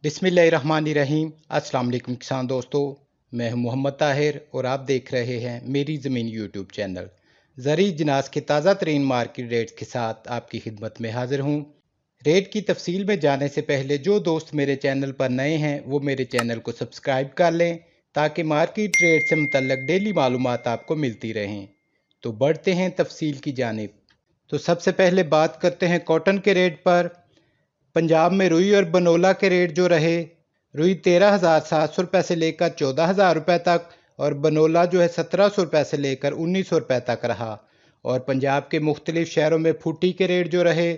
बिस्मिल्लाहिर्रहमानिर्रहीम। अस्सलाम वालेकुम किसान दोस्तों, मैं हूं मोहम्मद ताहिर और आप देख रहे हैं मेरी ज़मीन यूट्यूब चैनल। ज़रूरी जिनास के ताज़ा तरीन मार्केट रेट्स के साथ आपकी खिदमत में हाजिर हूं। रेट की तफसील में जाने से पहले जो दोस्त मेरे चैनल पर नए हैं वो मेरे चैनल को सब्सक्राइब कर लें ताकि मार्केट रेट से मुतल्लक डेली मालूमात आपको मिलती रहें। तो बढ़ते हैं तफसील की जानिब। तो सबसे पहले बात करते हैं कॉटन के रेट पर। पंजाब में रुई और बनोला के रेट जो रहे, रुई 13,700 से लेकर 14,000 रुपये तक और बनोला जो है 1,700 से लेकर 1,900 रुपये तक रहा। और पंजाब के मुख्तलिफ शहरों में फूटी के रेट जो रहे,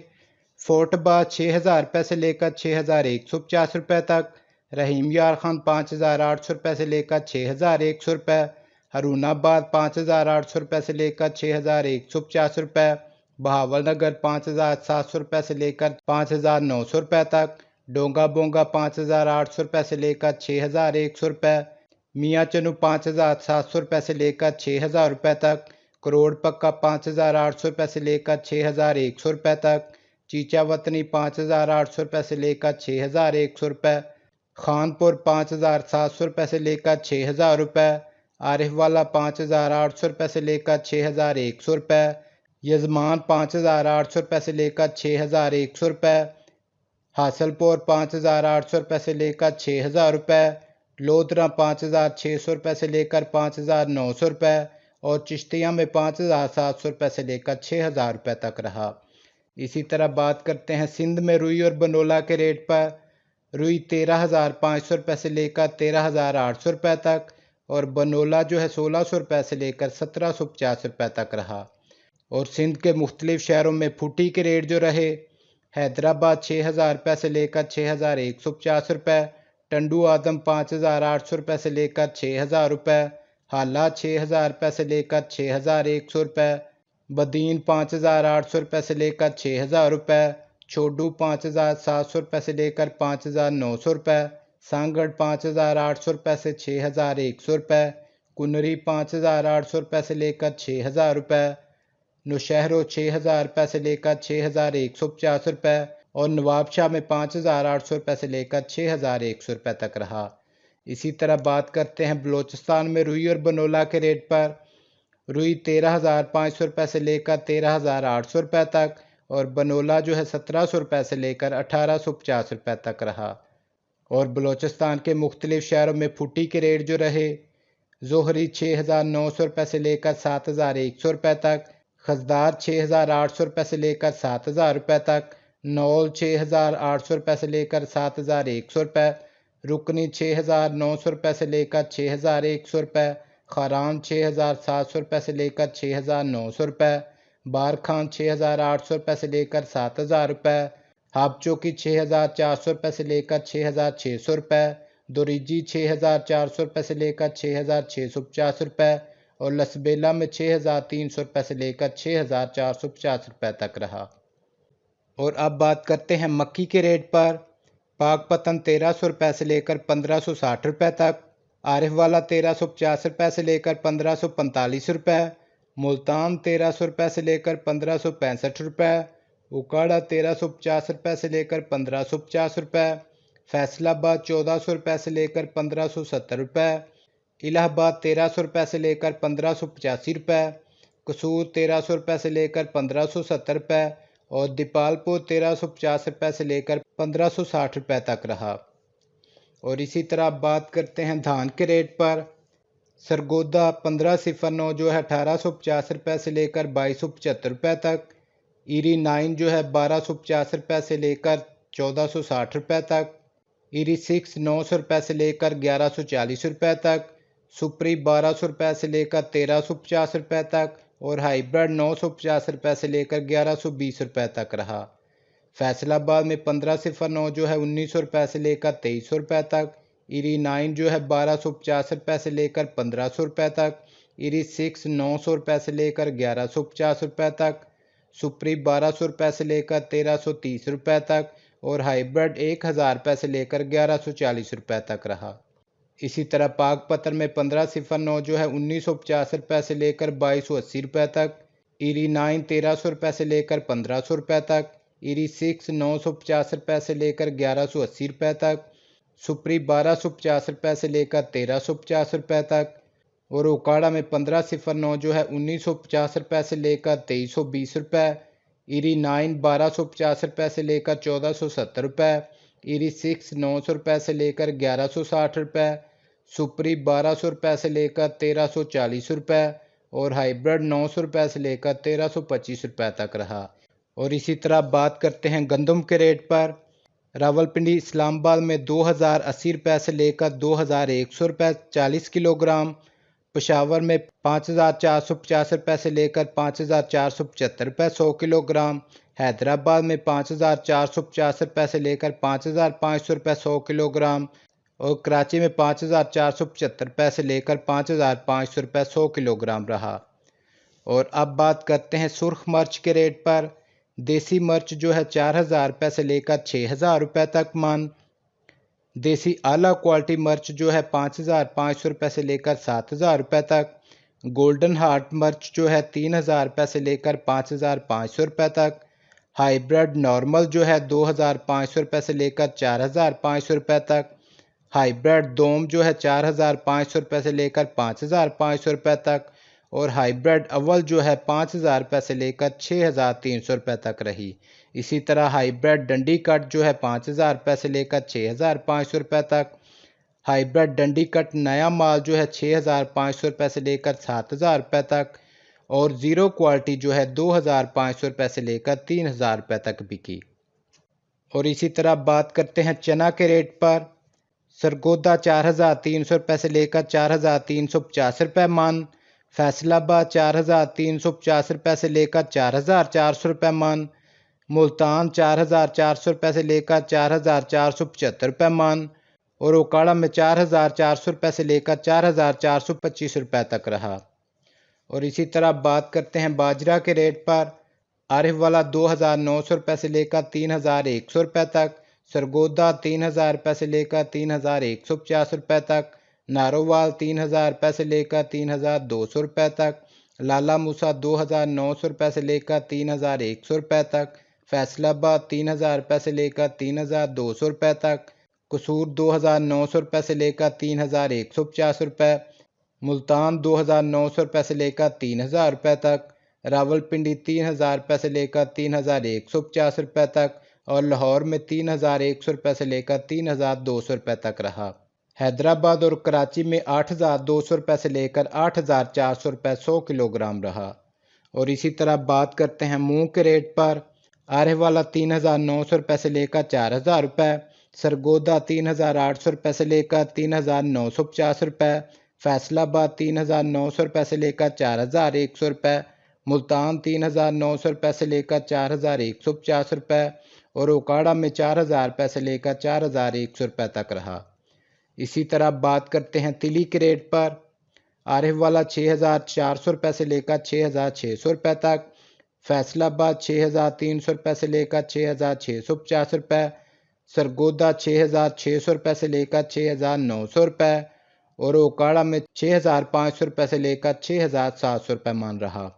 फोर्टबाद 6,000 रुपये से लेकर 6,150 रुपये तक, रहीम यार खान 5,800 रुपये से लेकर 6,100 रुपये, हरूनाबाद 5,800 रुपये से लेकर 6,150 रुपये, बहावल नगर 5,700 रुपये से लेकर 5,900 रुपये तक, डोंगा बोंगा 5,800 रुपये से लेकर 6,100 रुपये, मियाँ चनू 5,700 रुपये से लेकर 6,000 रुपये तक, करोड़ पक्का 5,800 रुपये से लेकर 6,100 रुपये तक, चीचा वतनी 5,800 रुपये से लेकर 6,100 रुपये, खानपुर 5,700 रुपये से लेकर 6,000 रुपये, आरिफ वाला 5,800 रुपये से लेकर 6,100 रुपये, यजमान 5,800 रुपये से लेकर 6,100 रुपये, हासलपुर 5,800 रुपये से लेकर 6,000 रुपये, लोधरा 5,600 रुपये से लेकर 5,900 रुपये और चिश्तिया में 5,700 रुपये से लेकर 6,000 रुपये तक रहा। इसी तरह बात करते हैं सिंध में रुई और बनोला के रेट पर। रुई 13,500 रुपये से लेकर 13,800 रुपये तक और बनोला जो है 1,600 रुपये से लेकर 1,750 रुपये तक रहा। और सिंध के मुख्तलिफ शहरों में फुटी के रेट जो रहे, हैदराबाद 6,000 रुपये से लेकर 6,150 रुपये, टंडू आदम 5,800 रुपये से लेकर 6,000 रुपये, हाला 6,000 रुपये से लेकर 6,100 रुपये, बदीन 5,800 रुपये से लेकर 6,000 रुपये, छोडू 5,700 रुपये से लेकर 5,900 रुपये, सांगड़ 5,800 रुपये से 6,100 रुपये, कुनरी 5,800 रुपये से लेकर 6,000 रुपये, नौशहरों 6,000 रुपये से लेकर 6,150 रुपये और नवाबशाह में 5,800 रुपये से लेकर 6,100 रुपये तक रहा। इसी तरह बात करते हैं बलूचिस्तान में रुई और बनोला के रेट पर। रुई 13,500 रुपये से लेकर 13,800 रुपये तक और बनोला जो है 1,700 रुपये से लेकर 1,850 रुपये तक रहा। और बलूचिस्तान के मुख्तलिफ शहरों में फुटी के रेट जो रहे, जोहरी 6,900 रुपये से लेकर 7,100 रुपये तक, खजदार 6,800 रुपये से लेकर 7,000 रुपये तक, नौल 6,800 रुपये से लेकर 7,100 रुपये, रुकनी 6,900 रुपये से लेकर 6,100 रुपये, खारान 6,700 रुपये से लेकर 6,900 रुपये, बारखान 6,800 रुपये से लेकर 7,000 रुपये, हाबचौकी 6,400 रुपये से लेकर 6,600 रुपये, दोरीजी 6,400 रुपये से लेकर 6,650 रुपये और लसबेला में 6,300 रुपये से लेकर 6,450 रुपये तक रहा। और अब बात करते हैं मक्की के रेट पर। पाकपतन 1,300 रुपये से लेकर 1,560 रुपये तक, आरिफ वाला 1,350 रुपये से लेकर 1,545 रुपये, मुल्तान 1,300 रुपये से लेकर 1,565 रुपये, उकाड़ा 1,350 रुपये से लेकर 1,550 रुपये, फैसलाबाद 1,400 रुपये से लेकर 1,570 रुपये, इलाहाबाद 1,300 रुपये से लेकर 1,585 रुपये, कसूर 1,300 रुपये से लेकर 1,570 रुपये और दीपालपुर 1,350 रुपये से लेकर 1,560 रुपये तक रहा। और इसी तरह बात करते हैं धान के रेट पर। सरगोदा 1509 जो है 1,850 रुपये से लेकर 2,275 रुपये तक, ईरी 9 जो है 1,250 रुपये से लेकर 1,460 रुपये तक, ईरी 6 900 रुपये से लेकर 1,140 रुपये तक, सुपरी 1,200 रुपये से लेकर 1,350 रुपये तक और हाइब्रिड 950 रुपये से लेकर 1,120 रुपये तक रहा। फैसलाबाद में 1509 जो है 1,900 रुपये से लेकर 2,300 रुपये तक, ईरी 9 जो है 1,250 रुपये से लेकर 1,500 रुपये तक, ईरी 6 900 रुपये से लेकर 1,150 रुपये तक, सुपरी 1,200 रुपये से लेकर 1,330 रुपये तक और हाइब्रिड 1,000 रुपये से लेकर 1,140 रुपये तक रहा। इसी तरह पाकपतन में 1509 जो है 1,950 रुपये से लेकर 2,280 रुपये तक, ईरी 9 1,300 रुपये से लेकर 1,500 रुपये तक, ईरी 6 950 रुपये से लेकर 1,180 रुपये तक, सुपरी 1250 रुपये से लेकर 1350 रुपये तक, और ओकाड़ा में 1509 जो है 1950 रुपये से लेकर 2320 रुपये, ईरी 9 1250 रुपये से लेकर 1470 रुपये, ईरी 6 900 रुपये से लेकर 1160 रुपये, सुपरी 1200 रुपये से लेकर 1340 रुपये, और हाइब्रिड 900 रुपये से लेकर 1325 रुपये तक रहा। और इसी तरह बात करते हैं गंदम के रेट पर। रावलपिंडी इस्लामाबाद में 2080 रुपये से लेकर 2100 रुपये 40 किलोग्राम, पेशावर में 5450 रुपये से लेकर 5475 रुपये 100 किलोग्राम, हैदराबाद में 5450 रुपये से लेकर 5500 रुपये 100 किलोग्राम, और कराची में 5475 रुपये से लेकर 5500 रुपये 100 किलोग्राम रहा। और अब बात करते हैं सुर्ख मिर्च के रेट पर। देसी मिर्च जो है 4000 रुपये से लेकर 6000 रुपये तक मन, देसी आला क्वालिटी मिर्च जो है 5500 रुपये से लेकर 7000 रुपये तक, गोल्डन हार्ट मिर्च जो है 3000 रुपये से लेकर 5500 रुपये तक, हाइब्रिड नॉर्मल जो है 2500 रुपये से लेकर 4500 रुपये तक, हाइब्रिड दोम जो है 4500 रुपये से लेकर 5500 रुपये तक, और हाइब्रिड अव्वल जो है 5000 रुपये से लेकर 6300 रुपये तक रही। इसी तरह हाइब्रिड डंडी कट जो है 5000 रुपये से लेकर 6500 रुपये तक, हाइब्रिड डंडी कट नया माल जो है 6500 रुपये से लेकर 7000 रुपये तक, और ज़ीरो क्वालिटी जो है 2500 रुपये से लेकर 3000 रुपये तक बिकी। और इसी तरह बात करते हैं चना के रेट पर। सरगोदा 4300 रुपये से लेकर 4350 रुपये मन, फैसलाबाद 4350 रुपये से लेकर 4400 रुपये मन, मुल्तान 4400 रुपये से लेकर 4475 रुपये मन, और ओकाड़ा में 4400 रुपये से लेकर 4425 रुपये तक रहा। और इसी तरह बात करते हैं बाजरा के रेट पर। आरिफ वाला 2900 रुपये से लेकर 3100 रुपये तक, सरगोदा 3000 रुपये से लेकर 3150 रुपये तक, नारोवाल 3000 रुपये से लेकर 3200 रुपये तक, लाला मूसा 2900 रुपये से लेकर 3100 रुपये तक, फैसलाबाद 3000 रुपये से लेकर 3200 रुपये तक, कसूर 2900 रुपये से लेकर 3150 रुपये, मुल्तान 2900 रुपये से लेकर 3000 रुपये तक, रावलपिंडी 3000 रुपये से लेकर 3150 रुपये तक, और लाहौर में 3100 रुपये से लेकर 3200 रुपये तक रहा। हैदराबाद और कराची में 8200 रुपये से लेकर 8400 रुपये 100 किलोग्राम रहा। और इसी तरह बात करते हैं मूंग के रेट पर। आरिफ वाला 3900 रुपये से लेकर 4000 रुपये, सरगोदा 3800 रुपये से लेकर 3950 रुपये, फैसलाबाद 3900 रुपये से लेकर 4100 रुपये, मुल्तान 3900 रुपये से लेकर 4150 रुपये, और ओकाड़ा में 4000 रुपये से लेकर 4100 रुपये तक रहा। इसी तरह बात करते हैं तिली के रेट पर। आरिफ वाला 6400 रुपये से लेकर 6600 रुपये तक, फैसलाबाद 6300 रुपये से लेकर 6650 रुपये, सरगोदा 6600 रुपये से लेकर 6900 रुपये, और ओकाड़ा में 6500 रुपये से लेकर 6700 रुपये मान रहा।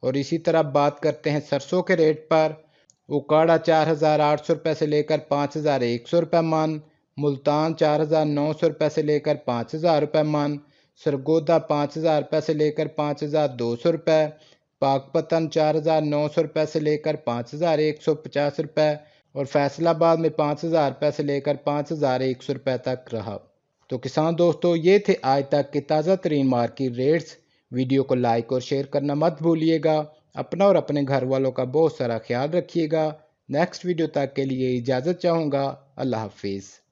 और इसी तरह बात करते हैं सरसों के रेट पर। ओकाड़ा 4800 रुपये से लेकर 5100 रुपये मन, मुल्तान 4900 रुपये से लेकर 5000 रुपये मन, सरगोदा 5000 रुपये से लेकर 5200 रुपये, पाकपतन 4900 रुपये से लेकर 5150 रुपये, और फैसलाबाद में 5000 रुपये से लेकर 5100 रुपये तक रहा। तो किसान दोस्तों, ये थे आज तक के ताज़ा तरीन मार्केट रेट्स। वीडियो को लाइक और शेयर करना मत भूलिएगा। अपना और अपने घर वालों का बहुत सारा ख्याल रखिएगा। नेक्स्ट वीडियो तक के लिए इजाज़त चाहूँगा। अल्लाह हाफिज़।